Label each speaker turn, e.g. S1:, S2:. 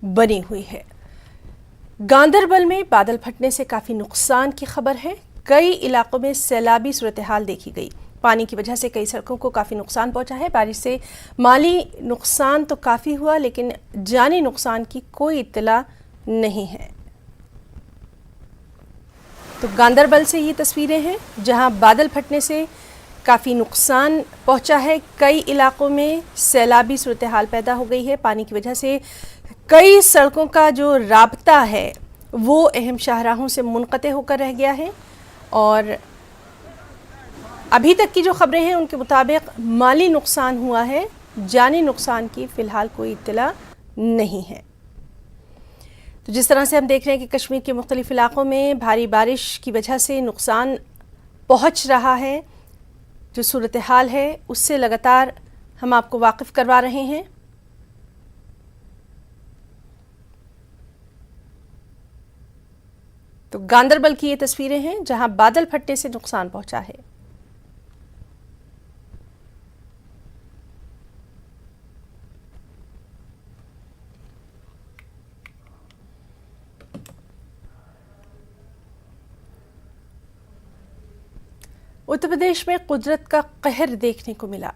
S1: बनी हुई है। गांदरबल में बादल फटने से काफ़ी नुकसान की खबर है। कई इलाकों में सैलाबी सूरत हाल देखी गई। पानी की वजह से कई सड़कों को काफ़ी नुकसान पहुंचा है। बारिश से माली नुकसान तो काफ़ी हुआ, लेकिन जानी नुकसान की कोई इत्तला नहीं है। तो गांदरबल से ये तस्वीरें हैं जहां बादल फटने से काफ़ी नुकसान पहुंचा है। कई इलाकों में सैलाबी सूरत हाल पैदा हो गई है। पानी की वजह से कई सड़कों का जो राब्ता है वो अहम शाहराहों से मुनक़ते होकर रह गया है और अभी तक की जो खबरें हैं उनके मुताबिक माली नुकसान हुआ है, जानी नुकसान की फ़िलहाल कोई इत्तला नहीं है। तो जिस तरह से हम देख रहे हैं कि कश्मीर के मुख्तलिफ इलाकों में भारी बारिश की वजह से नुकसान पहुंच रहा है, जो सूरत हाल है उससे लगातार हम आपको वाकिफ़ करवा रहे हैं। तो गांदरबल की ये तस्वीरें हैं जहां बादल फटने से नुकसान पहुंचा है। उत्तर प्रदेश में कुदरत का कहर देखने को मिला।